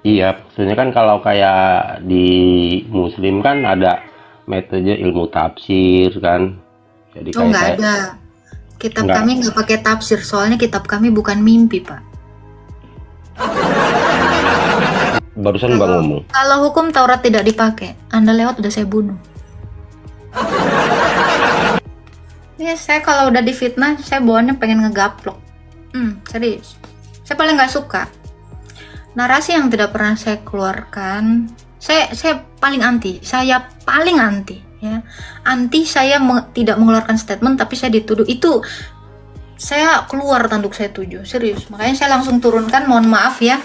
Iya, maksudnya kan kalau kayak di Muslim kan ada metode ilmu tafsir kan. Jadi Oh, kayak nggak kayak ada. Kitab nggak kami nggak pakai tafsir, soalnya kitab kami bukan mimpi, Pak. barusan Bang Kalau ngomong. kalau hukum Taurat tidak dipakai, Anda lewat udah saya bunuh. Ya, saya kalau udah difitnah, saya bawaannya pengen ngegaplok. Serius. Saya paling nggak suka narasi yang tidak pernah saya keluarkan. Saya paling anti. Saya paling anti. Ya, anti saya tidak mengeluarkan statement, tapi saya dituduh itu. Saya keluar tanduk saya tujuh. Serius. Makanya saya langsung turunkan. Mohon maaf ya.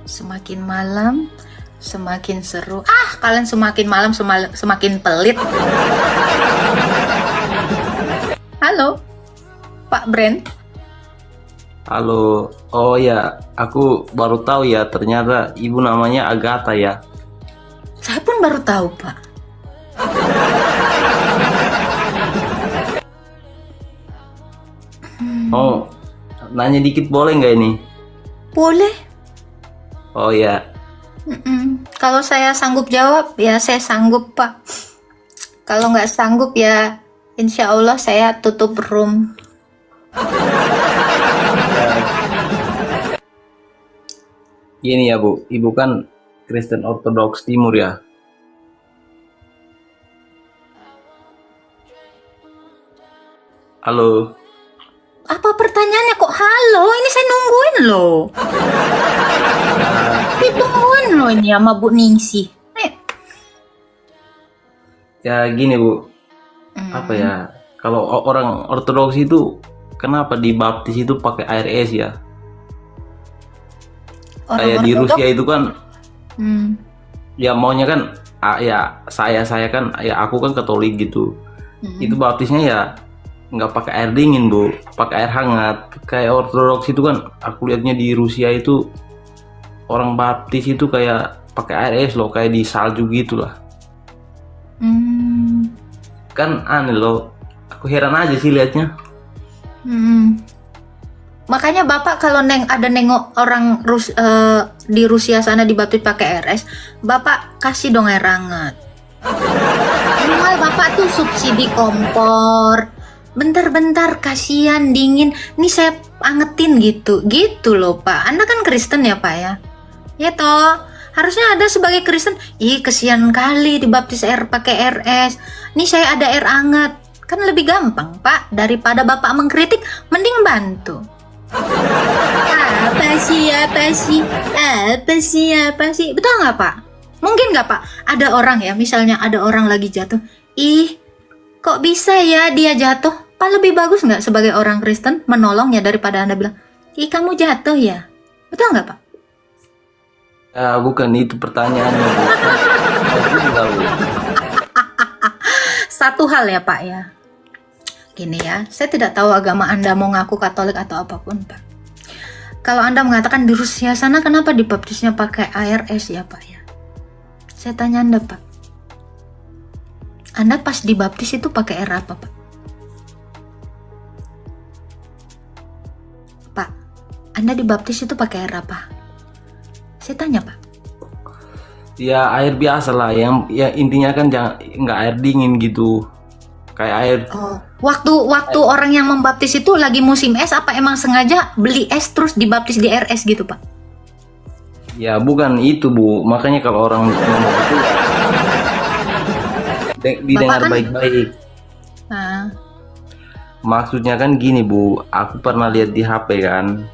Semakin malam, semakin seru. Kalian semakin malam semakin pelit. Halo, Pak Brand. Halo, oh ya, aku baru tahu ya, ternyata ibu namanya Agatha ya. Saya pun baru tahu, Pak. Oh, nanya dikit boleh nggak ini? Boleh. Oh ya, Kalau saya sanggup jawab, ya saya sanggup, Pak. Kalau nggak sanggup, ya insya Allah saya tutup room. gini ya Bu, ibu kan Kristen Ortodoks Timur ya. Halo, Apa pertanyaannya kok halo? Ini saya nungguin loh. Ditungguin loh ini sama Bu Ningsih. ya gini Bu, apa ya? Kalau orang Ortodoks itu kenapa dibaptis itu pakai air es ya? Orang Kayak di Ortodok. Rusia itu kan, Hmm. ya maunya kan, ya saya kan, ya aku kan Katolik gitu. Itu baptisnya ya nggak pakai air dingin Bu, pakai air hangat. Kayak Ortodoks itu kan, aku lihatnya di Rusia itu orang baptis itu kayak pakai air es loh, kayak di salju gitulah. Hmm. Kan aneh loh, aku heran aja sih liatnya. Makanya Bapak kalau ada nengok orang di Rusia sana dibaptis pakai RS, Bapak kasih dong air hangat. Minimal Bapak tuh subsidi kompor. Bentar-bentar kasihan dingin. Nih saya angetin gitu. Gitu loh, Pak. Anda kan Kristen ya, Pak ya? Ya toh. Harusnya ada sebagai Kristen, kesian kali dibaptis pakai RS. Nih saya ada air hangat. Kan lebih gampang, Pak. Daripada Bapak mengkritik, mending bantu. Apa sih? Betul nggak, Pak? Mungkin nggak, Pak? Ada orang ya, misalnya ada orang lagi jatuh. Kok bisa ya dia jatuh? Pak, lebih bagus nggak sebagai orang Kristen menolongnya daripada Anda bilang, kamu jatuh ya? Betul nggak, Pak? Ya bukan itu pertanyaannya Bu. Aku juga, Bu. Satu hal ya, Pak ya. Gini ya, saya tidak tahu agama Anda mau ngaku Katolik atau apapun, Pak. Kalau Anda mengatakan di Rusia sana kenapa dibaptisnya pakai air es ya, Pak ya? Saya tanya Anda, Pak. Anda pas dibaptis itu pakai air apa, Pak? Pak, Anda dibaptis itu pakai air apa? Saya tanya, Pak. Ya air biasa lah, yang ya intinya kan jangan nggak air dingin gitu, kayak air. Oh, waktu orang yang membaptis itu lagi musim es, apa emang sengaja beli es terus dibaptis di air es gitu, Pak? Ya bukan itu Bu, makanya kalau orang ngomong itu didengar Bapak kan- baik-baik. Nah, Maksudnya kan gini Bu, aku pernah lihat di HP kan,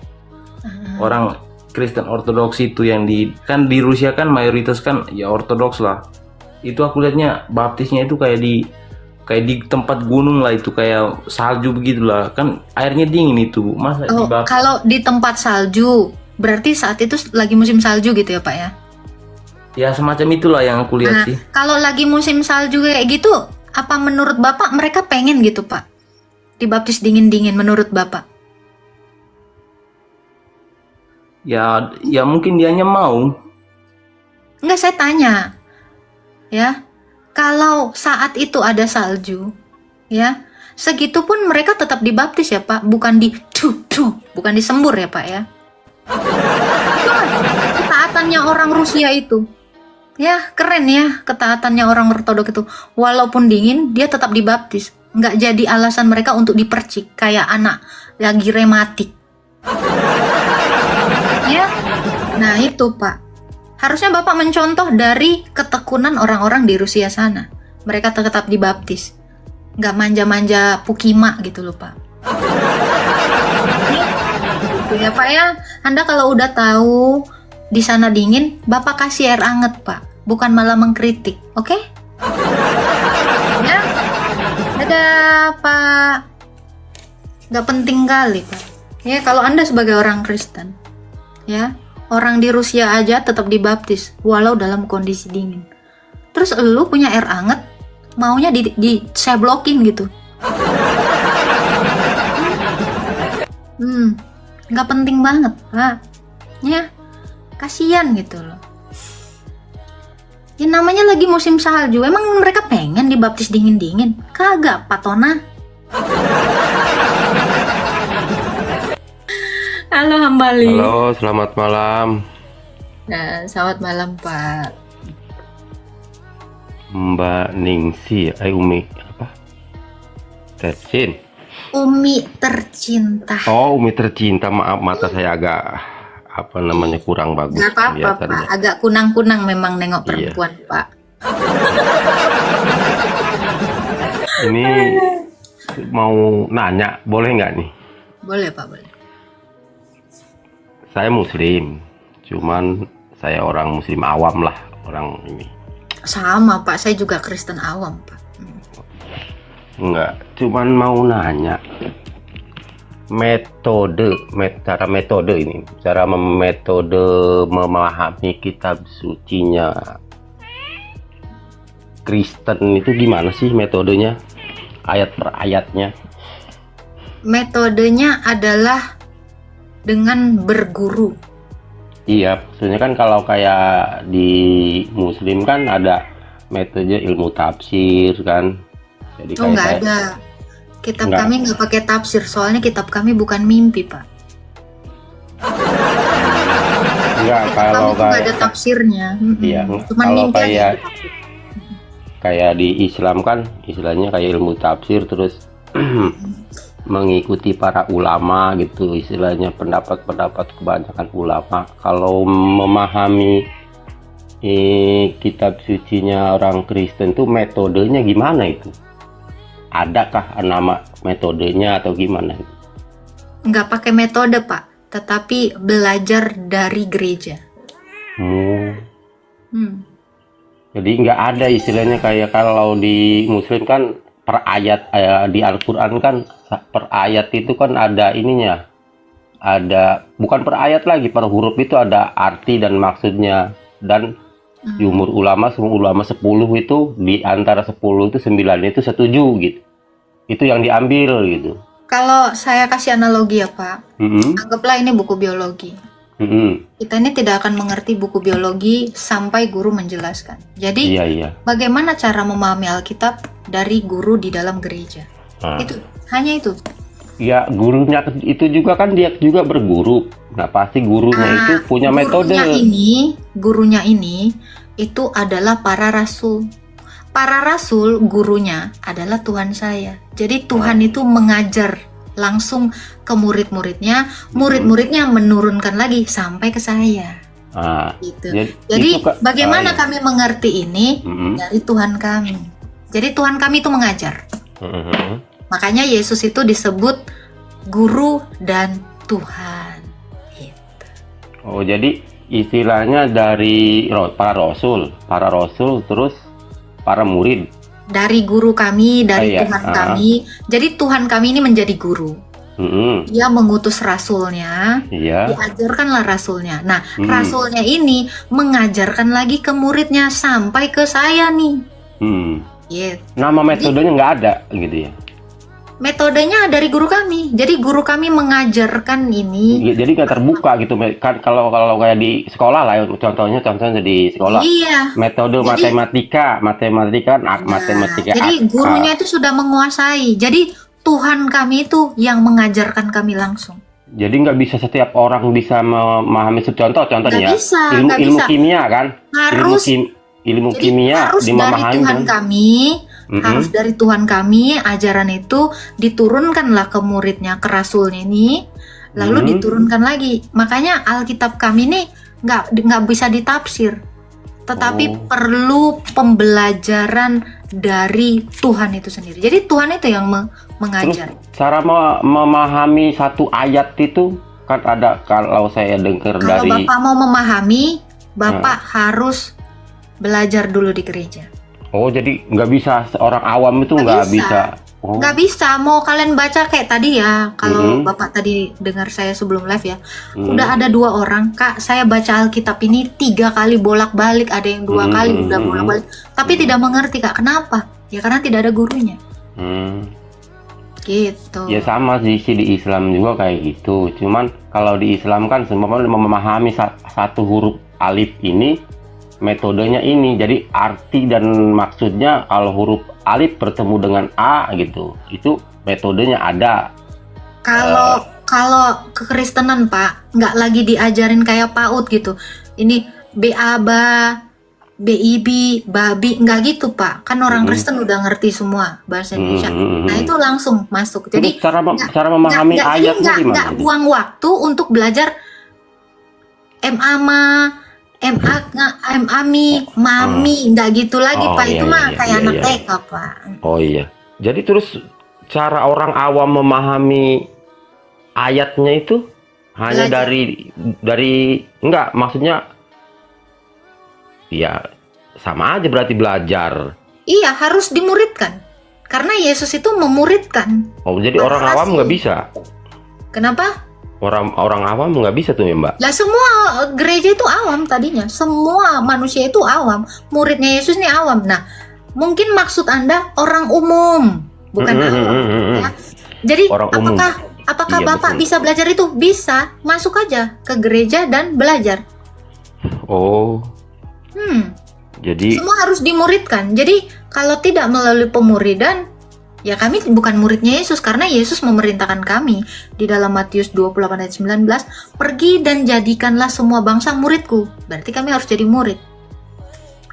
orang Kristen Ortodoks itu yang kan di Rusia kan mayoritas kan ya Ortodoks lah. Itu aku lihatnya baptisnya itu kayak di tempat gunung lah, itu kayak salju begitulah, kan airnya dingin itu Bu. Masa dibaptis? kalau di tempat salju, berarti saat itu lagi musim salju gitu ya, Pak ya? Ya semacam itulah yang aku lihat Nah, sih. kalau lagi musim salju kayak gitu, apa menurut Bapak mereka pengen gitu, Pak? Dibaptis dingin-dingin menurut Bapak? Ya mungkin dianya mau. Enggak, saya tanya. Ya. Kalau saat itu ada salju, ya. Segitu pun mereka tetap dibaptis ya, Pak, bukan bukan disembur ya, Pak ya. ketaatannya orang Rusia itu. Ya, keren ya ketaatannya orang ortodok itu. Walaupun dingin, dia tetap dibaptis. Nggak jadi alasan mereka untuk dipercik kayak anak lagi rematik. Ya, nah itu Pak. Harusnya Bapak mencontoh dari ketekunan orang-orang di Rusia sana. Mereka tetap dibaptis. Nggak manja-manja pukima gitu loh Pak. Gitu ya Pak ya. Anda kalau udah tahu di sana dingin, Bapak kasih air anget Pak. Bukan malah mengkritik, oke? Ya. Dadah Pak. Nggak penting kali Pak. Ya kalau Anda sebagai orang Kristen, ya orang di Rusia aja tetap dibaptis walau dalam kondisi dingin. Terus lu punya air anget, maunya saya blokin gitu. Nggak penting banget Pak. Ya, kasihan gitu loh. Ya namanya lagi musim salju, emang mereka pengen dibaptis dingin-dingin? Kagak, Patona. Halo Hambali. Halo, selamat malam. Nah, selamat malam Pak. Mbak Ningsi, Umi apa? Tercin. Umi tercinta. Oh, Umi tercinta. Maaf, mata saya agak apa namanya kurang bagus. Gak apa-apa Pak, agak kunang-kunang memang nengok perempuan Pak. Ini mau nanya, boleh nggak nih? Boleh Pak, boleh. Saya Muslim, cuman saya orang Muslim awam lah, orang ini. Sama Pak, saya juga Kristen awam Pak. Enggak, cuman mau nanya cara metode memahami kitab sucinya Kristen itu gimana sih metodenya, ayat per ayatnya? Metodenya adalah dengan berguru. Iya, maksudnya kan kalau kayak di Muslim kan ada metode ilmu tafsir kan. Jadi Oh nggak ada. Kitab kami nggak pakai tafsir, soalnya kitab kami bukan mimpi Pak. Enggak, kalau nggak ada tafsirnya. Iya, Cuman kalau mimpi aja. kayak di Islam kan istilahnya kayak ilmu tafsir, terus mengikuti para ulama gitu, istilahnya pendapat-pendapat kebanyakan ulama. Kalau memahami kitab sucinya orang Kristen tuh metodenya gimana itu? Adakah nama metodenya atau gimana? Nggak pakai metode Pak, tetapi belajar dari gereja. Jadi nggak ada istilahnya kayak kalau di Muslim kan per ayat, di Al-Quran kan per ayat itu kan ada ininya, ada bukan per ayat lagi, per huruf itu ada arti dan maksudnya. Dan jumhur ulama, semua ulama 10 itu, di antara 10 itu 9 itu setuju gitu. Itu yang diambil gitu. Kalau saya kasih analogi ya Pak, anggaplah ini buku biologi. Kita ini tidak akan mengerti buku biologi sampai guru menjelaskan. Jadi bagaimana cara memahami Alkitab dari guru di dalam gereja? Itu hanya itu. Ya gurunya itu juga kan dia juga berguru. Nah pasti gurunya itu punya metode. Gurunya ini itu adalah para rasul. Para rasul gurunya adalah Tuhan saya. Jadi Tuhan itu mengajar langsung ke murid-muridnya, murid-muridnya menurunkan lagi sampai ke saya. Gitu. Jadi bagaimana kami mengerti ini dari Tuhan kami. Jadi Tuhan kami itu mengajar. Makanya Yesus itu disebut guru dan Tuhan. Gitu. Oh jadi istilahnya dari para rasul terus para murid. Dari guru kami, dari Tuhan kami. Jadi Tuhan kami ini menjadi guru. Dia mengutus rasulnya, diajarkanlah rasulnya. Nah, rasulnya ini mengajarkan lagi ke muridnya sampai ke saya nih. Gitu. Nama metodenya nggak ada gitu ya? Metodenya dari guru kami. Jadi guru kami mengajarkan ini. Jadi nggak terbuka gitu kan, kalau kayak di sekolah lah, contohnya di sekolah. Iya. Metode matematika. Jadi gurunya itu sudah menguasai. Jadi Tuhan kami itu yang mengajarkan kami langsung. Jadi nggak bisa setiap orang bisa memahami. Contohnya Nggak bisa, ilmu nggak ilmu bisa. kimia kan, Harus, ilmu jadi kimia harus dari dimamahami Tuhan kan. kami, Mm-mm. harus dari Tuhan kami, ajaran itu diturunkanlah ke muridnya, ke rasulnya ini, lalu Mm-mm. diturunkan lagi. Makanya Alkitab kami ini nggak bisa ditafsir, tetapi Oh. perlu pembelajaran dari Tuhan itu sendiri. Jadi Tuhan itu yang Terus mengajar. cara memahami satu ayat itu kan ada, kalau saya dengar Kalau dari Bapak mau memahami, Bapak harus belajar dulu di gereja. jadi nggak bisa seorang awam itu Nggak nggak bisa. bisa. Oh. Nggak bisa, mau kalian baca kayak tadi ya. Kalau Mm-mm. Bapak tadi dengar saya sebelum live ya, Mm. udah ada 2 orang, Kak, saya baca Alkitab ini 3 kali bolak-balik, ada yang 2 kali udah bolak-balik, tapi tidak mengerti, Kak. Kenapa? Ya karena tidak ada gurunya. Hmm. Gitu. Ya sama sih di Islam juga kayak gitu. Cuman kalau di Islam kan semua orang memahami satu huruf alif ini, metodenya ini. Jadi arti dan maksudnya kalau huruf alif bertemu dengan A gitu, itu metodenya ada. Kalau kekristenan, Pak, nggak lagi diajarin kayak PAUD gitu. Ini BAB, BIB, babi, nggak gitu, Pak. Kan orang Kristen udah ngerti semua bahasa Indonesia. Nah, itu langsung masuk. Jadi Terus cara memahami ayatnya nggak gimana? buang waktu untuk belajar MAMA, MAMI, Mami, nggak gitu lagi, Oh, Pak. iya, Itu mah iya, kayak iya, anak iya. TK, Pak. Oh iya. Jadi terus cara orang awam memahami ayatnya itu hanya Belajar. dari enggak, maksudnya ya sama aja berarti belajar. Iya, harus dimuridkan. Karena Yesus itu memuridkan. Oh, jadi orang Narasi. awam nggak bisa. Kenapa? Orang awam nggak bisa tuh ya, Mbak. Lah semua gereja itu awam tadinya. Semua manusia itu awam. Muridnya Yesus ini awam. Nah, mungkin maksud Anda orang umum, bukan awam. Ya. Jadi Orang umum. apakah Iya, Bapak betul. bisa belajar itu? Bisa. Masuk aja ke gereja dan belajar. Oh, jadi Semua harus dimuridkan. Jadi kalau tidak melalui pemuridan, ya kami bukan muridnya Yesus, karena Yesus memerintahkan kami di dalam Matius 28 ayat 19, pergi dan jadikanlah semua bangsa muridku. Berarti kami harus jadi murid.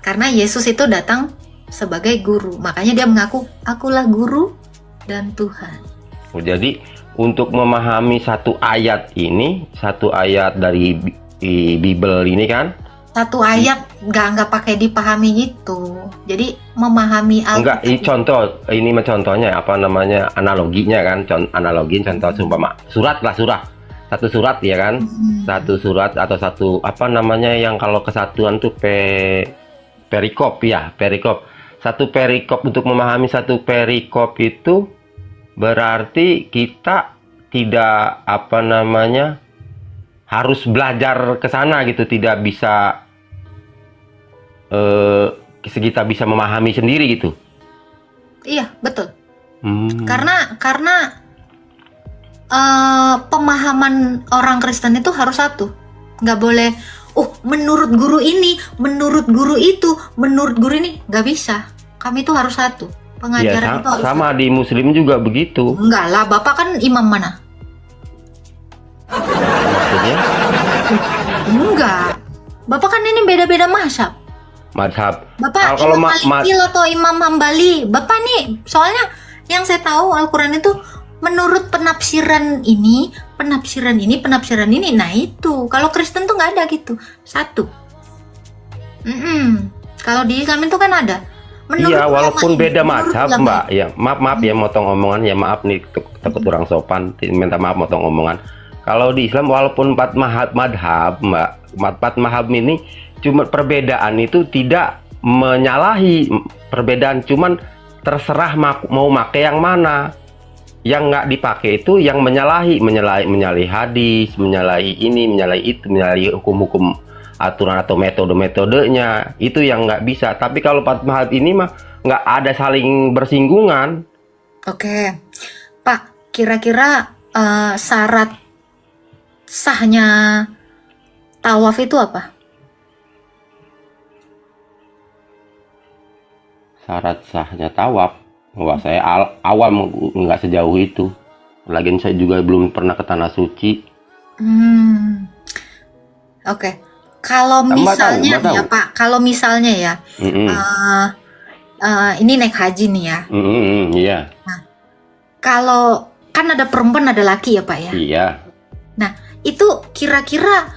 Karena Yesus itu datang sebagai guru. Makanya dia mengaku, akulah guru dan Tuhan. jadi untuk memahami satu ayat ini, satu ayat dari Bible ini kan, Satu ayat nggak pakai dipahami gitu. Jadi memahami enggak, ini contoh, ini mah contohnya apa namanya, analoginya kan, analogin contoh sumpama surat lah, satu surat ya kan, satu surat atau satu apa namanya yang kalau kesatuan tuh perikop ya, perikop. Satu perikop, untuk memahami satu perikop itu berarti kita tidak apa namanya harus belajar ke sana gitu, tidak bisa kita bisa memahami sendiri gitu. Iya, betul. Hmm. Karena pemahaman orang Kristen itu harus satu. Nggak boleh, menurut guru ini, menurut guru itu, menurut guru ini. Nggak bisa. Kami itu harus satu. Ya, Pengajaran itu harus sama di Muslim juga begitu. Enggak lah, Bapak kan imam mana? Maksudnya Enggak. Bapak kan ini beda-beda mazhab. mazhab. Bapak Kalau Imam Maliki atau Imam Hambali. Bapak nih, soalnya yang saya tahu Al-Quran itu menurut penafsiran ini. Nah itu, kalau Kristen tuh nggak ada gitu. Satu. Kalau di Islam itu kan ada. Iya, walaupun beda menurut mazhab, ulama. Mbak. Ya, maaf ya motong omongan ya, maaf nih takut kurang sopan, minta maaf motong omongan. Kalau di Islam walaupun 4 madhab, Mbak, 4 madhab ini cuma perbedaan itu tidak menyalahi perbedaan, cuman terserah mau pakai yang mana. Yang nggak dipakai itu yang menyalahi hadis, menyalahi ini, menyalahi itu, menyalahi hukum-hukum aturan atau metode-metodenya, itu yang nggak bisa. Tapi kalau 4 madhab ini mah nggak ada saling bersinggungan. Oke, Pak, kira-kira syarat sahnya tawaf itu apa? Syarat sahnya tawaf, wah saya awam nggak sejauh itu. Lagian saya juga belum pernah ke tanah suci. Oke. Kalau Mbak misalnya tahu, Mbak nih ya tahu. Pak, kalau misalnya ya, Mm-mm. ini naik haji nih ya. Iya, Kalau kan ada perempuan ada laki ya Pak ya. iya. Nah itu kira-kira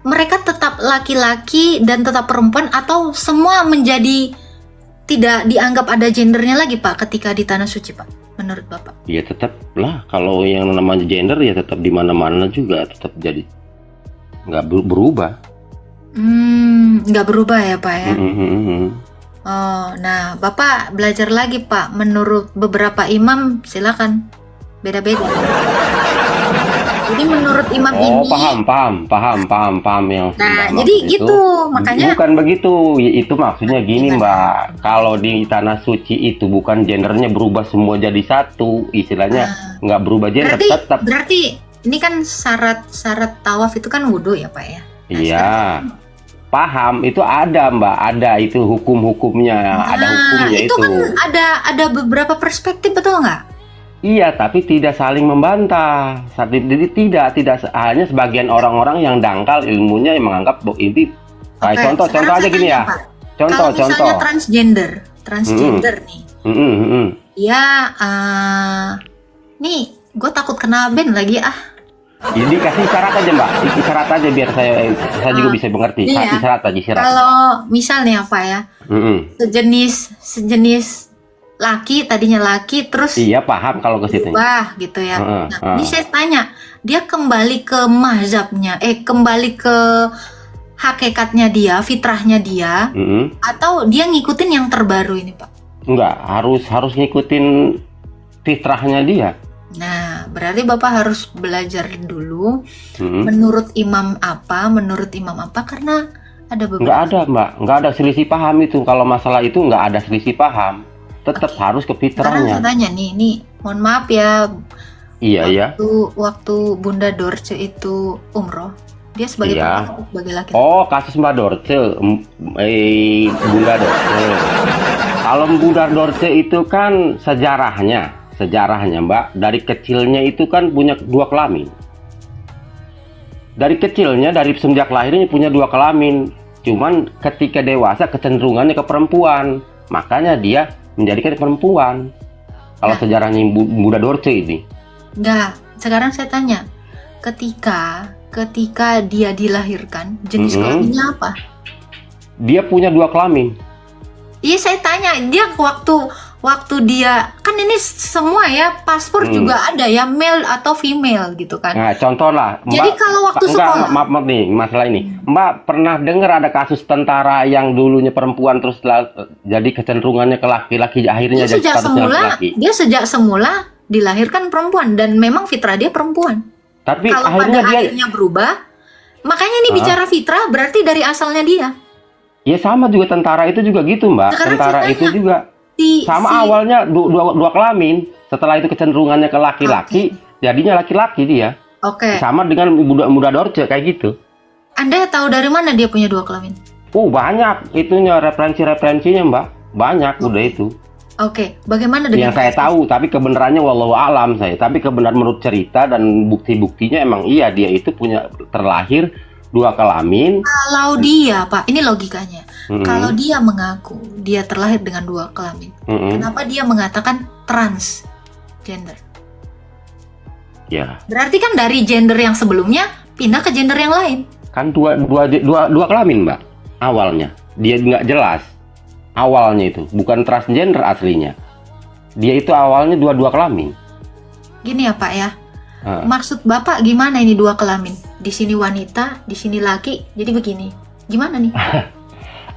mereka tetap laki-laki dan tetap perempuan atau semua menjadi tidak dianggap ada gendernya lagi Pak ketika di tanah suci Pak? Menurut Bapak? Ya tetap lah, kalau yang namanya gender ya tetap di mana-mana juga tetap jadi nggak berubah. Nggak berubah ya Pak ya. Oh, nah Bapak belajar lagi Pak. Menurut beberapa imam silakan beda-beda. Jadi menurut imam Oh, ini, paham yang nah Mbak jadi maksud itu. gitu makanya. Bukan begitu, itu maksudnya gini Gimana? Mbak. Kalau di tanah suci itu bukan gendernya berubah semua jadi satu, istilahnya nggak berubah gender, tetap. Berarti ini kan syarat tawaf itu kan wudhu ya Pak ya. Nah, Iya, paham itu ada Mbak, ada itu hukum-hukumnya, ada hukumnya itu kan ada beberapa perspektif betul nggak? Iya, tapi tidak saling membantah. Jadi tidak hanya sebagian orang-orang yang dangkal ilmunya yang menganggap bahwa ini kayak contoh sekarang aja saya gini tanya, ya. Pak. Contoh. Kalau misalnya transgender nih, ya nih gue takut kena ban lagi Jadi kasih isyarat aja Mbak, isyarat aja biar saya juga bisa mengerti. Iya. Isyarat aja, isyarat. Kalau misalnya apa ya, sejenis laki tadinya laki terus Iya paham kalau ke situ. berubah gitu ya. Nah, ini saya tanya, dia kembali ke mazhabnya, kembali ke hakikatnya dia, fitrahnya dia, atau dia ngikutin yang terbaru ini Pak? Enggak, harus ngikutin fitrahnya dia. Nah, berarti Bapak harus belajar dulu menurut imam apa, karena ada beberapa. Enggak ada Mbak, enggak ada selisih paham itu. Kalau masalah itu enggak ada selisih paham. Tetap harus ke Sekarang fitrahnya. saya tanya nih, mohon maaf ya, Iya. waktu Bunda Dorce itu umroh, dia sebagai perempuan, sebagai laki-laki. Oh, kasus Mbak Dorce, Bunda Dorce. Kalau Bunda Dorce itu kan sejarahnya Mbak, dari kecilnya itu kan punya dua kelamin. Dari kecilnya, dari semenjak lahirnya punya dua kelamin. Cuman ketika dewasa kecenderungannya ke perempuan, makanya dia menjadikan perempuan. Kalau sejarahnya Bunda Dorce ini. Enggak, sekarang saya tanya, ketika dia dilahirkan, jenis kelaminnya apa? Dia punya dua kelamin. Iya, saya tanya, dia waktu dia, kan ini semua ya, paspor juga ada ya, male atau female gitu kan. Nah, contoh lah. Mbak, jadi kalau waktu sekolah. Maaf nih, masalah ini. Mbak pernah dengar ada kasus tentara yang dulunya perempuan terus jadi kecenderungannya ke laki-laki, akhirnya jadi statusnya laki-laki. Dia sejak semula dilahirkan perempuan dan memang fitrah dia perempuan. Tapi kalau akhirnya pada akhirnya berubah, makanya ini bicara fitrah berarti dari asalnya dia. Ya sama juga tentara itu juga gitu Mbak. Sekarang tentara itu juga sama awalnya dua kelamin. Setelah itu kecenderungannya ke laki-laki, jadinya laki-laki dia. Sama dengan Bunda Dorce kayak gitu. Anda tahu dari mana dia punya dua kelamin? Banyak itunya referensinya Mbak. Banyak udah itu. Bagaimana dengan yang saya tahu, tapi kebenarannya wallahu alam saya. Tapi kebenaran menurut cerita dan bukti-buktinya emang iya dia itu punya terlahir dua kelamin. Kalau dia, Pak, ini logikanya. Kalau dia mengaku dia terlahir dengan dua kelamin, kenapa dia mengatakan transgender? Ya. Berarti kan dari gender yang sebelumnya pindah ke gender yang lain. Kan dua kelamin Mbak. Awalnya dia nggak jelas. Awalnya itu bukan transgender aslinya. Dia itu awalnya dua kelamin. Gini ya Pak ya. Maksud Bapak gimana ini dua kelamin? Di sini wanita, di sini laki, jadi begini. Gimana nih?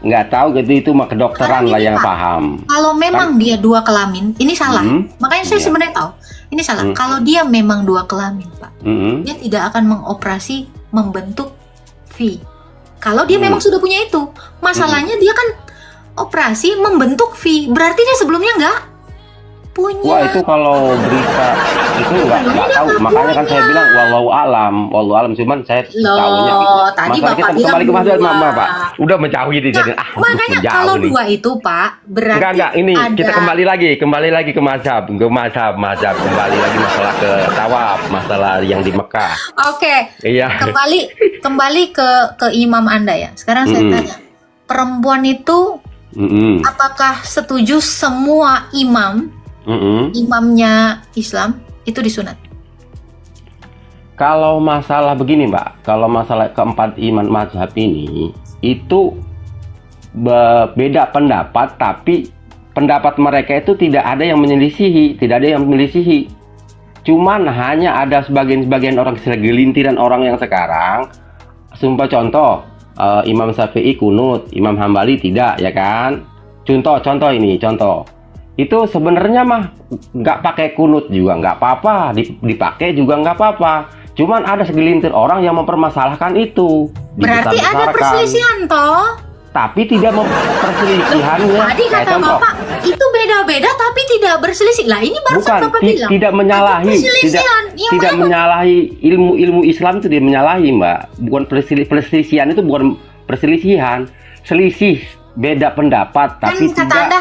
Nggak tahu gitu, itu mah kedokteran lah yang Pak, paham. Kalau memang dia dua kelamin, ini salah. Makanya saya sebenarnya tahu ini salah. Kalau dia memang dua kelamin, Pak, dia tidak akan mengoperasi membentuk V. Kalau dia memang sudah punya itu, masalahnya dia kan operasi membentuk V. Berarti dia sebelumnya enggak. Punya. Wah, itu kalau berita itu nggak tahu. Makanya kan saya bilang wallahu alam. Cuman saya tahunya. Tadi Masalah Bapak kita bilang kembali ke mazhab, dua. Pak. Udah menjauhi di jadi. Makanya menjauh kalau nih. 2 itu Pak, berarti Enggak, ini ada. kita kembali lagi ke mazhab, kembali lagi masalah ke tawaf, masalah yang di Mekah. Oke. Iya. Kembali ke imam Anda ya. Sekarang saya tanya, perempuan itu apakah setuju semua imamnya Islam itu disunat? Kalau masalah begini, Mbak, kalau masalah keempat iman mazhab ini itu beda pendapat, tapi pendapat mereka itu tidak ada yang menyelisihi. Cuman hanya ada sebagian orang, segelintiran orang yang sekarang, sumpah contoh, Imam Syafi'i kunut, Imam Hambali tidak, ya kan? Contoh. Itu sebenarnya mah nggak pakai kunut juga nggak apa-apa, dipakai juga nggak apa-apa. Cuman ada segelintir orang yang mempermasalahkan itu. Berarti ada perselisihan toh? Tapi tidak perselisihannya. Tadi kata Bapak itu beda-beda tapi tidak berselisih. Lah ini barusan Bukan, Bapak bilang. tidak menyalahi, tidak menyalahi ilmu Islam itu, dia menyalahi, Mbak. Bukan perselisihan itu bukan perselisihan, selisih beda pendapat tapi kan kata Anda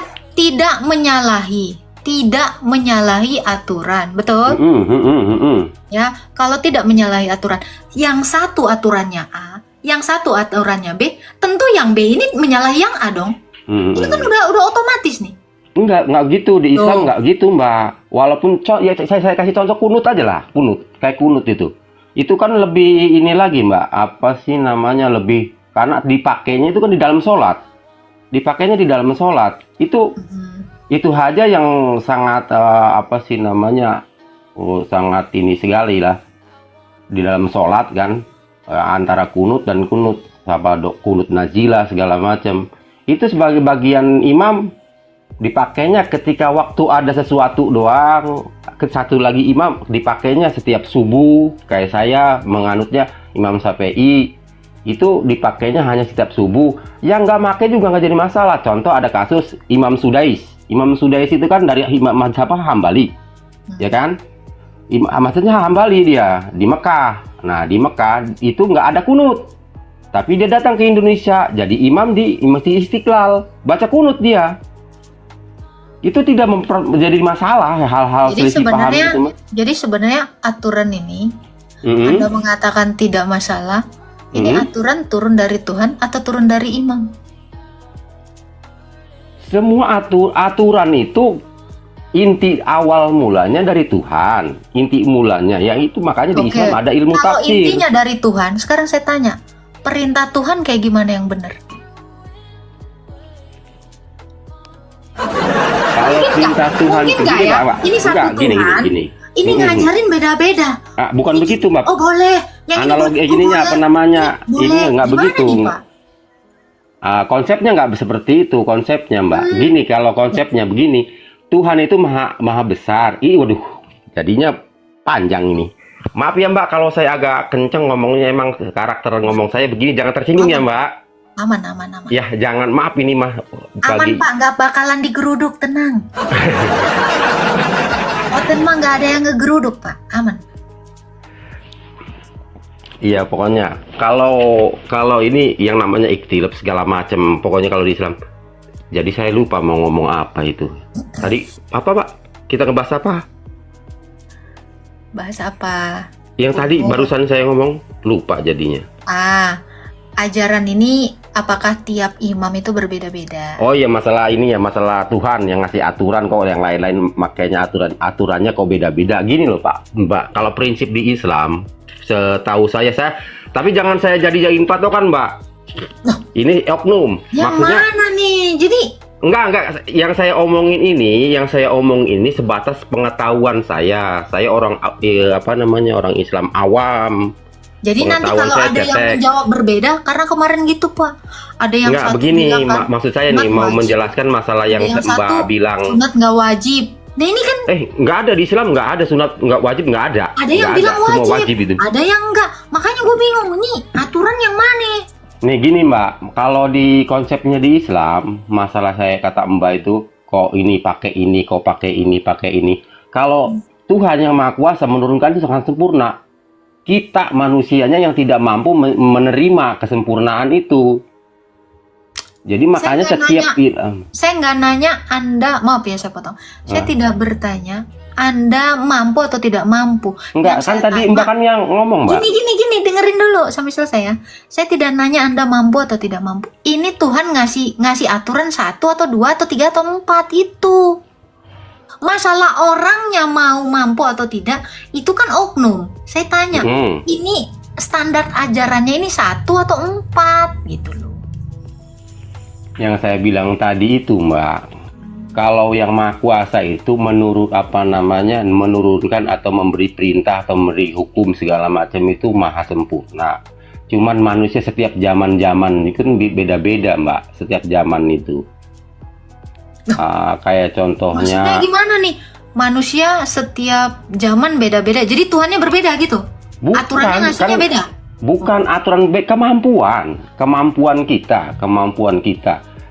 tidak menyalahi aturan, betul? Ya, kalau tidak menyalahi aturan, yang satu aturannya A, yang satu aturannya B, tentu yang B ini menyalahi yang A dong. Ini kan udah otomatis nih. Enggak gitu di Islam, enggak gitu, Mbak. Walaupun ya saya kasih contoh kunut aja lah, kayak kunut itu kan lebih ini lagi, Mbak, apa sih namanya, lebih karena dipakainya itu kan di dalam sholat, itu aja yang sangat apa sih namanya, sangat ini sekali lah di dalam sholat kan, antara kunut dan kunut kunut nazilah segala macam, itu sebagai bagian imam dipakainya ketika waktu ada sesuatu doang. Satu lagi imam dipakainya setiap subuh, kayak saya menganutnya Imam Syafi'i, itu dipakainya hanya setiap subuh. Yang nggak pakai juga nggak jadi masalah. Contoh ada kasus Imam Sudais itu kan dari imam mazhab Hambali, ya kan? Maksudnya Hambali dia di Mekah. Nah di Mekah itu nggak ada kunut, tapi dia datang ke Indonesia jadi imam di Masjid Istiqlal, baca kunut dia. Itu tidak menjadi masalah, hal-hal selisih paham itu. Jadi sebenarnya aturan ini Anda mengatakan tidak masalah. Ini aturan turun dari Tuhan atau turun dari imam? Semua aturan itu inti awal mulanya dari Tuhan. Inti mulanya yang itu makanya di Islam ada ilmu tafsir. Kalau intinya dari Tuhan, sekarang saya tanya, perintah Tuhan kayak gimana yang benar? Kalau perintah Tuhan mungkin enggak ya? Pak? Ini satu Tuhan. Gini. Ini ngajarin beda-beda. Bukan begitu, Mbak. Oh boleh. Yang analogi gininya apa namanya? Ini nggak begitu. Nih, Pak? Konsepnya nggak seperti itu konsepnya, Mbak. Gini, kalau konsepnya begini, Tuhan itu maha besar. Waduh, jadinya panjang ini. Maaf ya, Mbak, kalau saya agak kenceng ngomongnya, emang karakter ngomong saya begini, jangan tersinggung ya, Mbak. Aman. Ya, jangan, maaf ini mah. Aman, Pak, nggak bakalan digeruduk, tenang. Tenang, nggak ada yang ngegeruduk, Pak. Aman. Iya, pokoknya kalau ini yang namanya ikhtilaf segala macam, pokoknya kalau di Islam. Jadi saya lupa mau ngomong apa itu. Tadi apa, Pak? Kita ngebahas apa? Bahas apa? Yang tadi barusan saya ngomong, lupa jadinya. Ajaran ini apakah tiap imam itu berbeda-beda? Oh iya, masalah ini ya, masalah Tuhan yang ngasih aturan kok, yang lain-lain makanya aturannya kok beda-beda. Gini loh, Pak, Mbak, kalau prinsip di Islam, setahu saya tapi jangan saya jadiin patokan, Mbak. Ini oknum. Yang maksudnya mana nih? Jadi enggak, yang saya omongin ini sebatas pengetahuan saya. Saya orang orang Islam awam. Jadi nanti kalau ada yang menjawab berbeda, karena kemarin gitu, Pak. Ada yang enggak, satu begini, bilang kan, maksud saya nih mau menjelaskan masalah yang Mbak bilang sunat nggak wajib. Nah ini kan nggak ada di Islam, nggak ada sunat nggak wajib, nggak ada. Ada yang bilang semua wajib itu. Ada yang enggak. Makanya gue bingung nih, aturan yang mana? Nih gini, Mbak, kalau di konsepnya di Islam, masalah saya kata Mbak itu, kok ini pakai ini, kok pakai ini, pakai ini. Kalau Tuhan yang Maha Kuasa menurunkan itu sangat sempurna. Kita manusianya yang tidak mampu menerima kesempurnaan itu. Jadi makanya Saya nggak nanya Anda, maaf ya saya potong. Saya tidak bertanya Anda mampu atau tidak mampu. Enggak, kan tadi Mbak kan yang ngomong, Mbak. Gini, dengerin dulu sampai selesai ya. Saya tidak nanya Anda mampu atau tidak mampu. Ini Tuhan ngasih aturan 1 atau 2 atau 3 atau 4 itu. Masalah orangnya mau mampu atau tidak itu kan oknum. Saya tanya, ini standar ajarannya ini 1 atau 4 gitu loh. Yang saya bilang tadi itu, Mbak, kalau yang Maha Kuasa itu menurunkan atau memberi perintah atau memberi hukum segala macam itu maha sempurna. Cuman manusia setiap zaman itu kan beda-beda, Mbak, setiap zaman itu. Kayak contohnya. Maksudnya gimana nih? Manusia setiap zaman beda-beda. Jadi Tuhannya berbeda gitu? Aturannya ngasihnya beda? Bukan aturan, kemampuan kita.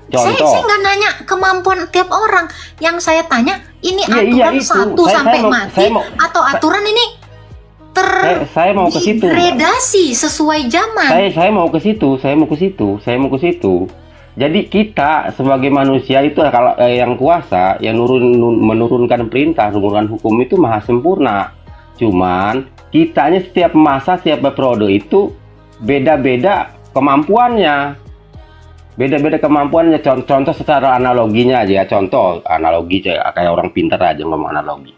Contoh. Saya nggak nanya kemampuan tiap orang. Yang saya tanya, ini aturan 1 sampai mati atau aturan ini saya mau ke situ, degradasi sesuai zaman. Saya mau ke situ. Jadi kita sebagai manusia itu kalau yang kuasa, yang menurunkan perintah, menurunkan hukum itu maha sempurna. Cuman kitanya setiap masa, setiap periode itu beda-beda kemampuannya. Contoh secara analoginya aja ya. Analogi kayak orang pintar aja ngomong analogi.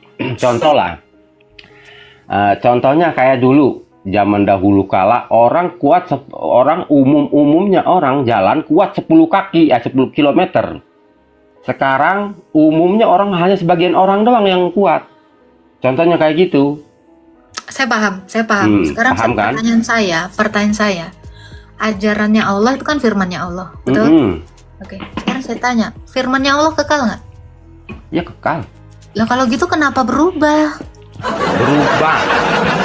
Contohnya kayak dulu, zaman dahulu kala umumnya orang jalan kuat 10 kaki, 10 kilometer. Sekarang umumnya orang hanya sebagian orang doang yang kuat. Contohnya kayak gitu. Saya paham. Sekarang paham, kan? Pertanyaan saya. Ajarannya Allah itu kan firmannya Allah, betul? Oke. Sekarang saya tanya, firmannya Allah kekal nggak? Ya kekal. Lah kalau gitu kenapa berubah?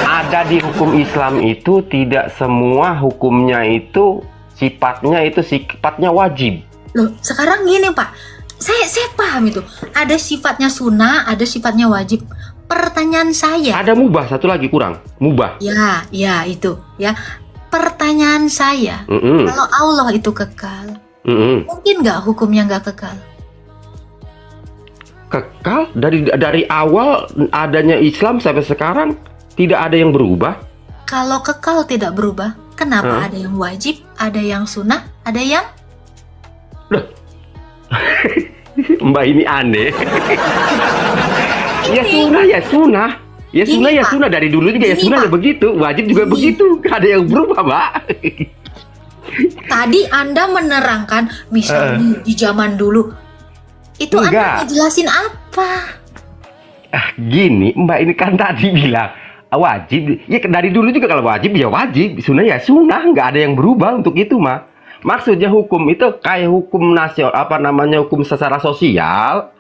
Ada di hukum Islam itu tidak semua hukumnya itu sifatnya wajib. Loh, sekarang gini Pak, saya paham itu. Ada sifatnya sunnah, ada sifatnya wajib. Pertanyaan saya. Ada mubah, satu lagi kurang, mubah. Ya itu ya. Pertanyaan saya, kalau Allah itu kekal, mungkin nggak hukumnya nggak kekal? Kekal dari awal adanya Islam sampai sekarang tidak ada yang berubah. Kalau kekal tidak berubah, kenapa ada yang wajib, ada yang sunnah, ada yang? Mbak ini aneh. Ya sunnah. Ya sunnah dari dulu juga ya sunnah ya begitu, wajib juga begitu, gak ada yang berubah, Mbak. Tadi Anda menerangkan misalnya di zaman dulu, itu Anda ngejelasin apa? Gini, Mbak ini kan tadi bilang wajib, ya dari dulu juga kalau wajib ya wajib, sunnah ya sunnah, nggak ada yang berubah untuk itu, mah. Maksudnya hukum itu kayak hukum nasional, hukum secara sosial.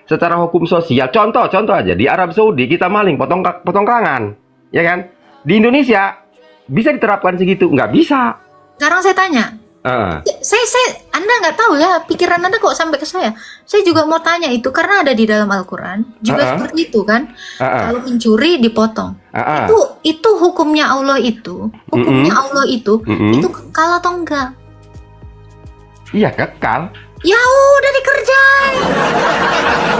Secara hukum sosial, contoh aja di Arab Saudi kita maling potong kerangan, ya kan? Di Indonesia bisa diterapkan segitu? Nggak bisa. Sekarang saya tanya, Anda nggak tahu ya, pikiran Anda kok sampai ke saya. Saya juga mau tanya itu karena ada di dalam Al-Quran juga seperti itu kan. Kalau mencuri dipotong. Itu hukumnya Allah itu, itu kekal atau enggak? Iya kekal. Ya udah dikerjain.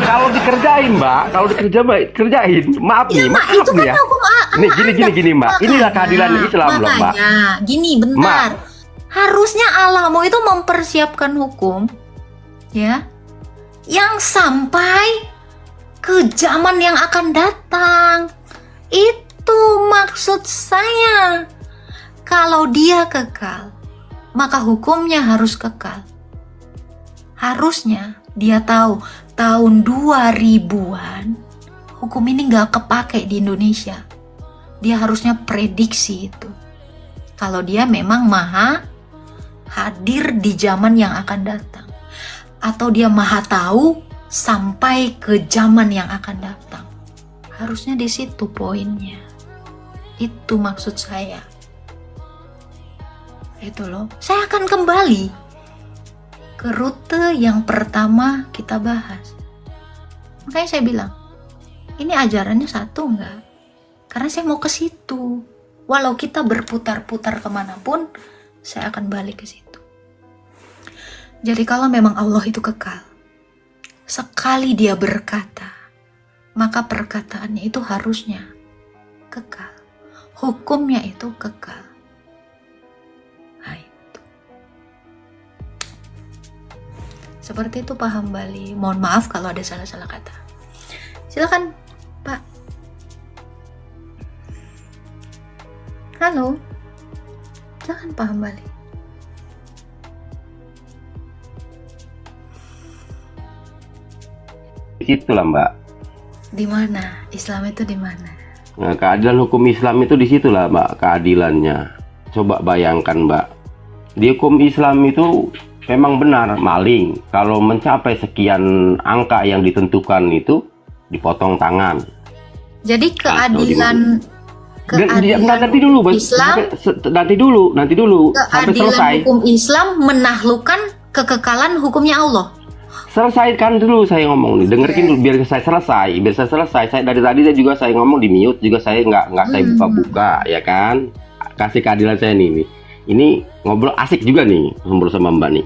Kalau dikerjain, Mbak, kerjain. Maaf nih, itu kan ya. Hukum nih gini, Mbak. Inilah keadilan Islam loh, Mbak. Gini, bentar. Harusnya Allahmu itu mempersiapkan hukum, ya, yang sampai ke zaman yang akan datang. Itu maksud saya. Kalau dia kekal, maka hukumnya harus kekal. Harusnya dia tahu tahun 2000-an hukum ini nggak kepake di Indonesia. Dia harusnya prediksi itu. Kalau dia memang maha hadir di zaman yang akan datang. Atau dia maha tahu sampai ke zaman yang akan datang. Harusnya di situ poinnya. Itu maksud saya. Itu loh. Saya akan kembali ke rute yang pertama kita bahas. Makanya saya bilang, ini ajarannya satu enggak? Karena saya mau ke situ. Walau kita berputar-putar kemanapun, saya akan balik ke situ. Jadi kalau memang Allah itu kekal, sekali dia berkata, maka perkataannya itu harusnya kekal. Hukumnya itu kekal. Nah, itu. Seperti itu paham Bali. Mohon maaf kalau ada salah-salah kata. Silakan, Pak. Halo. Silakan paham Bali. Itulah Mbak. Di mana? Islam itu di mana? Nah, keadilan hukum Islam itu di situlah Mbak, keadilannya. Coba bayangkan Mbak, di hukum Islam itu memang benar maling kalau mencapai sekian angka yang ditentukan itu dipotong tangan. Jadi keadilan Nanti dulu Mbak. Islam, nanti dulu sampai keadilan selesai. hukum Islam menaklukkan kekekalan hukumnya Allah. Selesaikan dulu saya ngomong nih, dengerin dulu biar saya selesai. Saya dari tadi saya ngomong di mute juga, saya nggak saya buka ya kan. Kasih keadilan saya nih. Ini ngobrol asik juga nih ngobrol sama Mbak nih.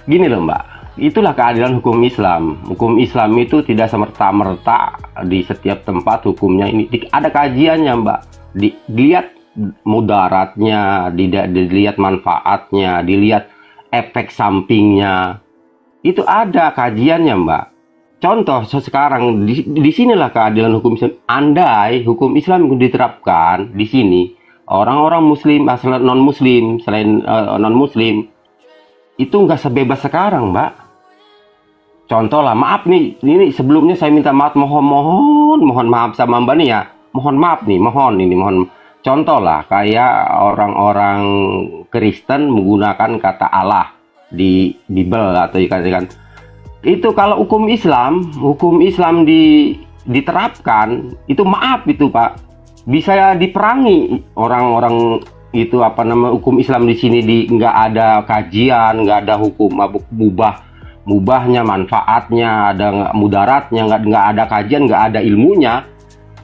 Gini loh Mbak, itulah keadilan hukum Islam. Hukum Islam itu tidak semerta-merta di setiap tempat hukumnya ini. Ada kajiannya Mbak. Dilihat mudaratnya, dilihat manfaatnya, dilihat efek sampingnya. Itu ada kajiannya Mbak. Contoh sekarang di sinilah keadilan hukum Islam. Andai hukum Islam diterapkan di sini, orang-orang Muslim asal non Muslim selain non Muslim itu nggak sebebas sekarang Mbak. Contoh lah, maaf nih, ini sebelumnya saya minta maaf, mohon maaf sama Mbak nih ya. Mohon maaf nih, mohon. Contoh lah, kayak orang-orang Kristen menggunakan kata Allah di Bible atau dikatakan itu. Kalau hukum Islam diterapkan itu, maaf itu Pak, bisa diperangi orang-orang itu. Hukum Islam di sini nggak ada kajian, nggak ada hukum mubahnya, manfaatnya, ada mudaratnya, nggak ada kajian, nggak ada ilmunya.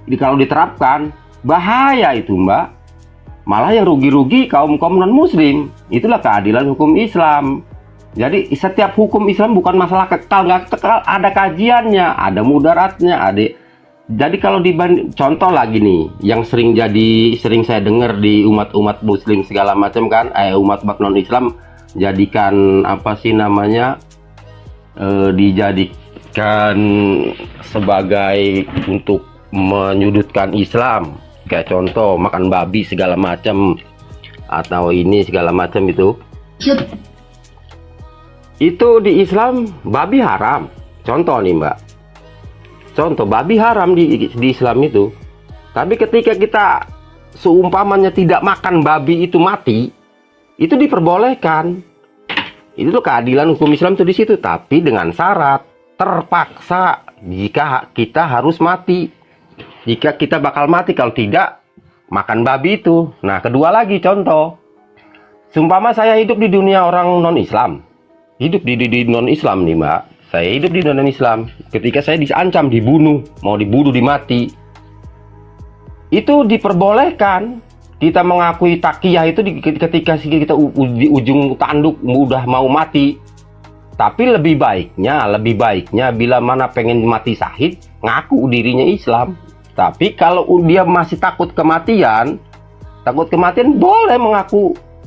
Jadi kalau diterapkan bahaya itu Mbak, malah yang rugi kaum non Muslim. Itulah keadilan hukum Islam. Jadi setiap hukum Islam bukan masalah kekal nggak kekal, ada kajiannya, ada mudaratnya, ada. Jadi kalau contoh lagi nih, yang sering saya dengar di umat Muslim segala macam kan, umat non Islam jadikan dijadikan sebagai untuk menyudutkan Islam. Kayak contoh makan babi segala macam atau ini segala macam itu. Itu di Islam babi haram. Contoh nih Mbak. Contoh babi haram di Islam itu. Tapi ketika kita seumpamanya tidak makan babi itu mati, itu diperbolehkan. Itu tuh keadilan hukum Islam tuh di situ, tapi dengan syarat terpaksa jika kita harus mati. Jika kita bakal mati kalau tidak makan babi itu. Nah, kedua lagi contoh. Seumpama saya hidup di dunia orang non-Islam. Hidup di non-Islam nih Mbak. Saya hidup di non-Islam. Ketika saya diancam dibunuh, mau dibunuh dimati. Itu diperbolehkan. Kita mengakui takiyah itu ketika kita di ujung tanduk udah mau mati. Tapi lebih baiknya bila mana pengen mati syahid, ngaku dirinya Islam. Tapi kalau dia masih takut kematian boleh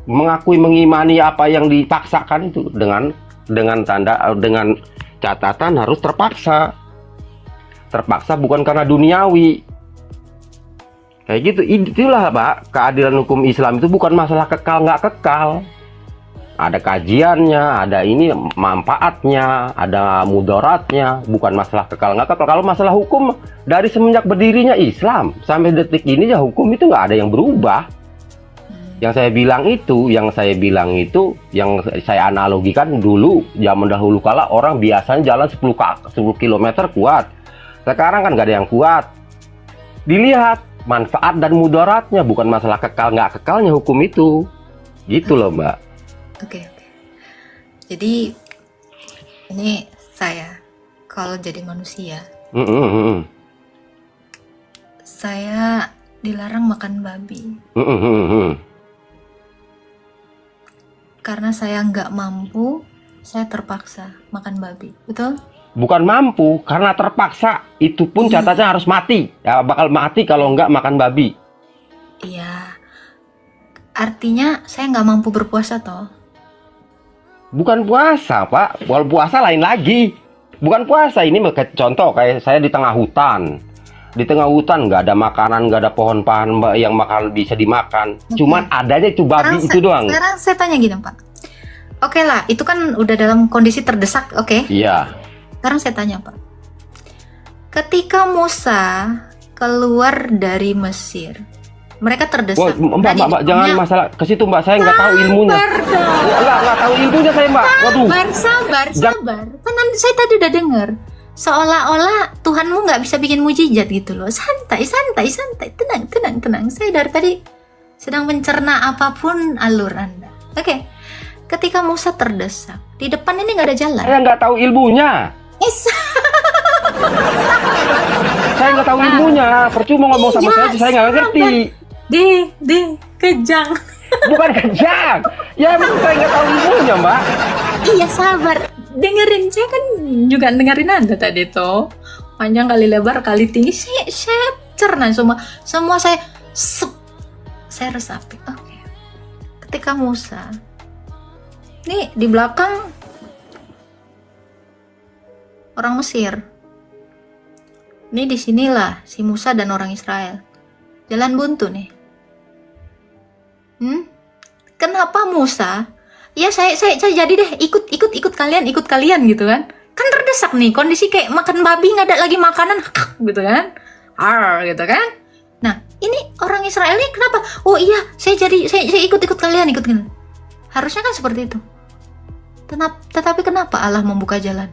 mengakui mengimani apa yang dipaksakan itu dengan catatan harus terpaksa bukan karena duniawi. Kayak gitu. Itulah Pak, keadilan hukum Islam itu bukan masalah kekal nggak kekal. Ada kajiannya, ada ini manfaatnya, ada mudaratnya, bukan masalah kekal nggak kekal. Kalau masalah hukum, dari semenjak berdirinya Islam sampai detik ini ya hukum itu nggak ada yang berubah. Yang saya bilang itu, yang saya analogikan dulu, zaman dahulu kala orang biasanya jalan 10 km kuat. Sekarang kan nggak ada yang kuat. Dilihat manfaat dan mudaratnya, bukan masalah kekal nggak kekalnya hukum itu. Gitu loh Mbak. Oke. Jadi ini saya kalau jadi manusia, Mm, mm, mm, saya dilarang makan babi mm, mm, mm, mm. karena saya nggak mampu, saya terpaksa makan babi, betul? Bukan mampu, karena terpaksa. Itu pun catanya harus mati. Ya, bakal mati kalau nggak makan babi. Iya. Artinya saya nggak mampu berpuasa toh? Bukan puasa, Pak. Kalau puasa lain lagi. Bukan puasa, ini contoh kayak saya di tengah hutan. Di tengah hutan nggak ada makanan, nggak ada pohon-pohon yang bisa dimakan. Cuman adanya itu babi itu doang. Sekarang saya tanya gini, Pak. Oke lah, itu kan udah dalam kondisi terdesak, oke? Iya. Sekarang saya tanya, Pak. Ketika Musa keluar dari Mesir, mereka Wah, terdesak. Mbak, jangan masalah ke situ, Mbak. Saya nggak tahu ilmunya. Nggak tahu ilmunya saya, Mbak. Waduh. Sabar. Kan saya tadi udah dengar. Seolah-olah Tuhanmu nggak bisa bikin mujizat gitu loh. Santai. Tenang. Saya dari tadi sedang mencerna apapun alur Anda. Oke. Ketika Musa terdesak, di depan ini nggak ada jalan. Saya nggak tahu ilmunya. Saya nggak tahu ilmunya. Percuma ngomong sama saya nggak ngerti. Kejang. Bukan kejang. Ya emang saya nggak tahu ilmunya, Mbak. Iya, sabar. Dengerin, saya kan juga dengerin Anda tadi tuh. Panjang kali lebar kali tinggi. Saya cerna semua saya resapi. Oke. Ketika Musa, nih di belakang orang Mesir. Nih disinilah si Musa dan orang Israel. Jalan buntu nih. Kenapa Musa? Ya saya jadi deh ikut kalian gitu kan? Kan terdesak nih, kondisi kayak makan babi nggak ada lagi makanan gitu kan? Gitu kan? Nah ini orang Israel ini kenapa? Oh iya saya ikut kalian. Harusnya kan seperti itu. Tetapi kenapa Allah membuka jalan?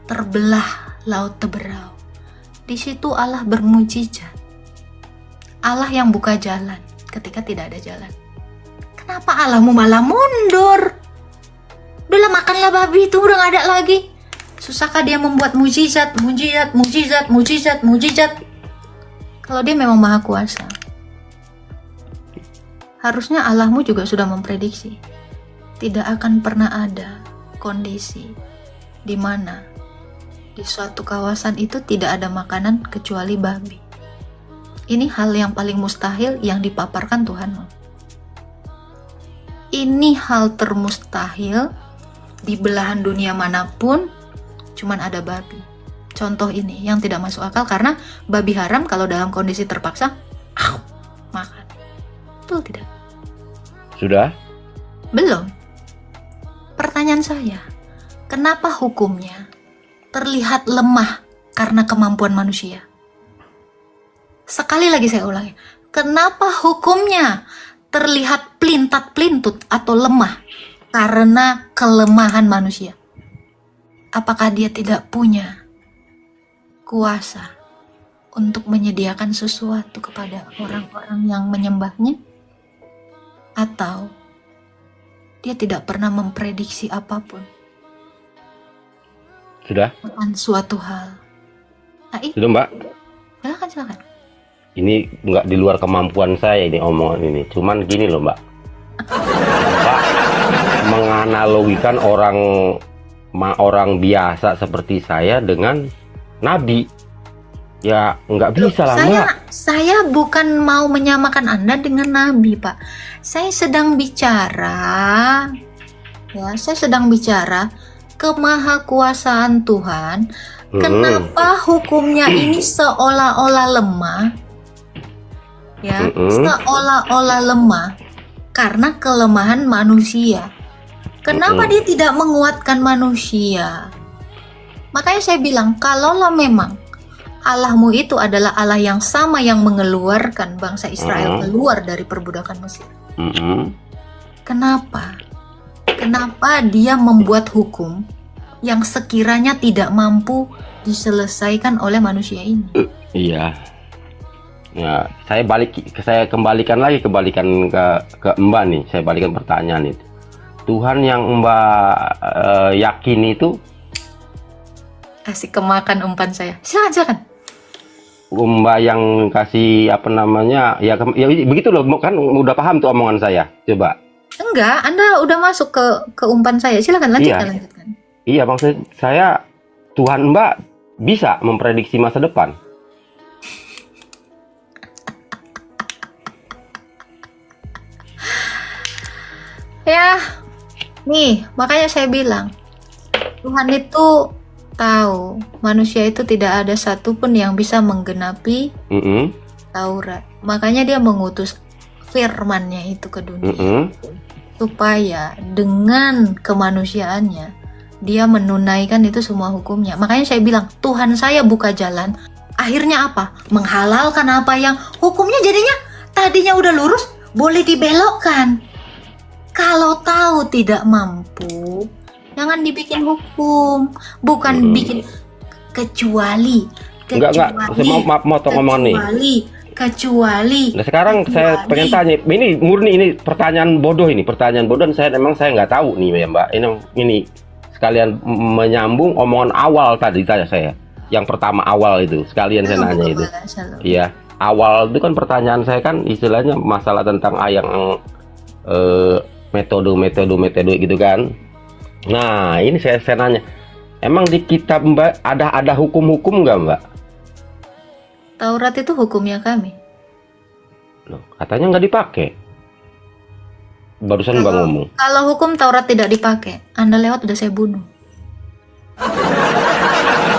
Terbelah laut Teberau. Di situ Allah bermujizat. Allah yang buka jalan ketika tidak ada jalan. Kenapa Allahmu malah mundur? Udahlah makanlah babi itu udah gak ada lagi. Susahkah dia membuat mujizat? Kalau dia memang maha kuasa. Harusnya Allahmu juga sudah memprediksi. Tidak akan pernah ada kondisi di mana di suatu kawasan itu tidak ada makanan kecuali babi. Ini hal yang paling mustahil yang dipaparkan Tuhanmu. Ini hal termustahil di belahan dunia manapun cuman ada babi. Contoh ini yang tidak masuk akal karena babi haram kalau dalam kondisi terpaksa makan. Betul tidak? Sudah? Belum. Pertanyaan saya, kenapa hukumnya terlihat lemah karena kemampuan manusia? Sekali lagi saya ulangi, kenapa hukumnya terlihat pelintat-pelintut atau lemah karena kelemahan manusia? Apakah dia tidak punya kuasa untuk menyediakan sesuatu kepada orang-orang yang menyembahnya? Atau dia tidak pernah memprediksi apapun Sudah? tentang suatu hal? Sudah, Mbak? Silakan. Ini nggak di luar kemampuan saya ini omongan ini. Cuman gini loh, Mbak. Pak menganalogikan orang biasa seperti saya dengan nabi. Ya nggak bisa lah, Mbak. Saya bukan mau menyamakan Anda dengan nabi, Pak. Saya sedang bicara kemahakuasaan Tuhan. Kenapa hukumnya ini seolah-olah lemah? Ya, seolah-olah lemah karena kelemahan manusia. Kenapa dia tidak menguatkan manusia? Makanya saya bilang, kalaulah memang Allahmu itu adalah Allah yang sama yang mengeluarkan bangsa Israel keluar dari perbudakan Mesir. Kenapa dia membuat hukum yang sekiranya tidak mampu diselesaikan oleh manusia ini? Iya. Ya, saya kembalikan ke Mbak nih. Saya balikan pertanyaan itu. Tuhan yang Mbak yakini itu Kasih kemakan umpan saya. Silakan. Mbak yang kasih apa namanya ya, ya begitu loh kan, udah paham tuh omongan saya. Coba. Enggak, Anda udah masuk ke umpan saya. Silakan lanjutkan. Iya, maksud saya Tuhan Mbak bisa memprediksi masa depan. Ya, nih makanya saya bilang Tuhan itu tahu manusia itu tidak ada satupun yang bisa menggenapi Taurat. Makanya dia mengutus firman-Nya itu ke dunia supaya dengan kemanusiaannya dia menunaikan itu semua hukumnya. Makanya saya bilang Tuhan saya buka jalan. Akhirnya apa? Menghalalkan apa yang hukumnya jadinya tadinya udah lurus boleh dibelokkan. Kalau tahu tidak mampu, jangan dibikin hukum, bukan bikin kecuali. Enggak, maaf motong omongan nih. Kecuali. Nah sekarang saya pengen tanya, ini murni ini pertanyaan bodoh dan saya nggak tahu nih ya Mbak. Ini sekalian menyambung omongan awal tadi saya. Yang pertama awal itu, sekalian saya nanya itu. Iya, awal itu kan pertanyaan saya kan istilahnya masalah tentang yang metode gitu kan. Nah ini saya nanya, emang di kitab Mbak ada hukum-hukum nggak Mbak? Taurat itu hukumnya kami. Loh, katanya nggak dipakai. Barusan Mbak ngomong. Kalau hukum Taurat tidak dipakai, Anda lewat udah saya bunuh.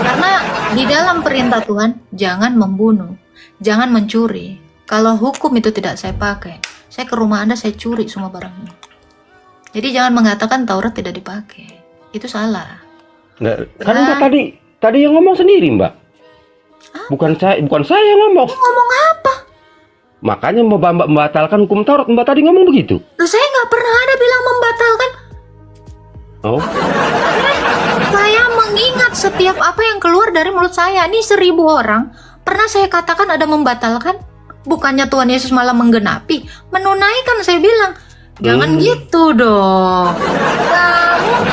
Karena di dalam perintah Tuhan jangan membunuh, jangan mencuri. Kalau hukum itu tidak saya pakai, saya ke rumah Anda saya curi semua barangnya. Jadi jangan mengatakan Taurat tidak dipakai. Itu salah. Nggak, kan Mbak tadi yang ngomong sendiri Mbak. Bukan saya yang ngomong. Ngomong apa? Makanya Mbak membatalkan hukum Taurat. Mbak tadi ngomong begitu. Loh, saya nggak pernah ada bilang membatalkan. Oh. Saya mengingat setiap apa yang keluar dari mulut saya. Ini 1000 orang. Pernah saya katakan ada membatalkan? Bukannya Tuhan Yesus malah menggenapi, menunaikan. Saya bilang jangan gitu dong.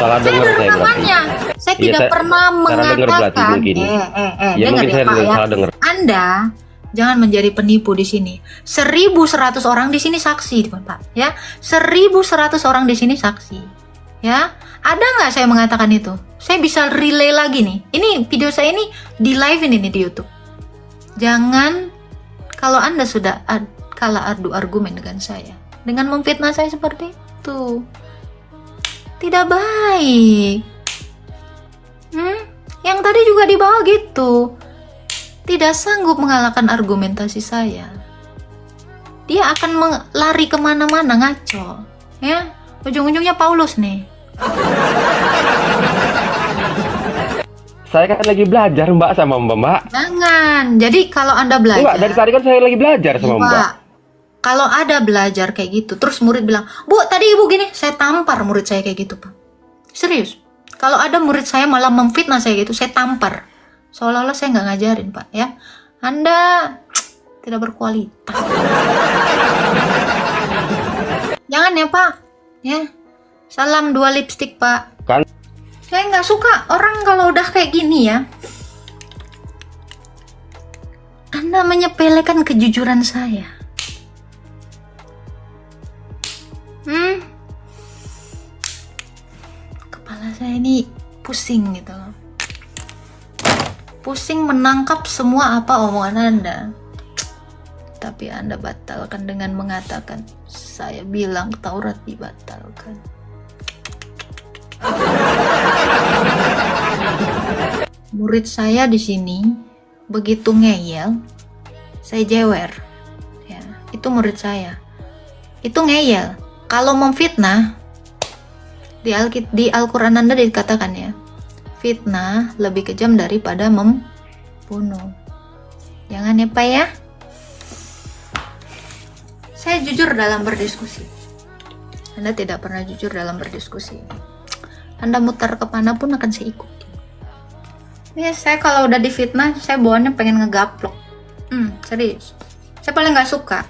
Salah dengar saya namanya. Saya tidak pernah mengatakan. Dengar ya Pak ya. Anda jangan menjadi penipu di sini. 1100 orang di sini saksi, Pak. Ya, 1100 orang di sini saksi. Ya, ada nggak saya mengatakan itu? Saya bisa relay lagi nih. Ini video saya ini di live ini nih di YouTube. Jangan kalau Anda sudah kalah adu argumen dengan saya, dengan memfitnah saya seperti itu, tidak baik. Yang tadi juga dibawa gitu, tidak sanggup mengalahkan argumentasi saya. Dia akan lari kemana-mana ngaco, ya. Ujung-ujungnya Paulus nih. Saya kan lagi belajar Mbak sama Mbak. Jangan. Jadi kalau Anda belajar. Enggak, dari tadi kan saya lagi belajar sama Mbak. Kalau ada belajar kayak gitu, terus murid bilang, Bu, tadi ibu gini, saya tampar murid saya kayak gitu, Pak. Serius. Kalau ada murid saya malah memfitnah saya gitu, saya tampar. Seolah-olah saya nggak ngajarin, Pak. Ya, Anda tidak berkualitas. Jangan ya, Pak. Ya, salam 2 lipstick, Pak. Kan? Saya nggak suka orang kalau udah kayak gini ya. Anda menyepelekan kejujuran saya. Kepala saya ini pusing gitu loh. Pusing menangkap semua apa omongan Anda. Tapi Anda batalkan dengan mengatakan, saya bilang Taurat dibatalkan. Murid saya di sini begitu ngeyel, saya jewer. Ya, itu murid saya. Itu ngeyel. Kalau memfitnah, di Al-Quran Anda dikatakan ya, fitnah lebih kejam daripada membunuh. Jangan ya Pak ya. Saya jujur dalam berdiskusi. Anda tidak pernah jujur dalam berdiskusi. Anda mutar kemanapun akan saya ikut. Ya, saya kalau udah difitnah, saya bawaannya pengen ngegaplok. Serius. Saya paling nggak suka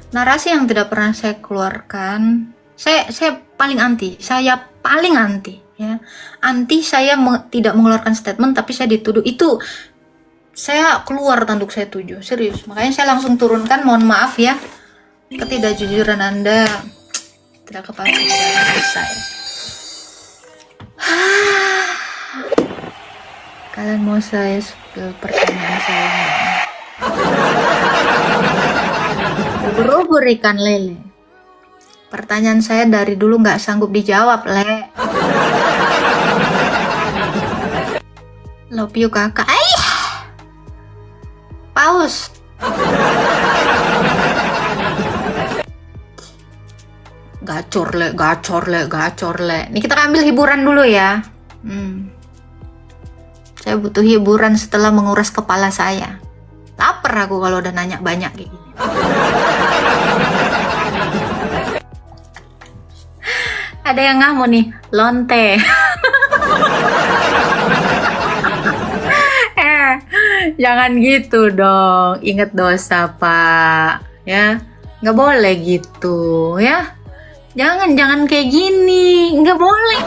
narasi yang tidak pernah saya keluarkan. Saya paling anti. Saya paling anti. ya. Anti saya tidak mengeluarkan statement, tapi saya dituduh. Itu saya keluar tanduk saya 7, serius. Makanya saya langsung turunkan, mohon maaf ya. Ketidakjujuran Anda tidak kepala saya. Kalian mau saya spill pertanyaan saya nggak? Ubur-ubur ikan lele. Pertanyaan saya dari dulu nggak sanggup dijawab, Le. Love you, kakak. Paus. Gacor, Le. Ini kita ambil hiburan dulu ya. Saya butuh hiburan setelah menguras kepala saya. Laper aku kalau udah nanya banyak kayak gini. Ada yang nggak mau nih, lonte. Jangan gitu dong. Ingat dosa, Pak. Ya, nggak boleh gitu ya. Jangan kayak gini. Nggak boleh.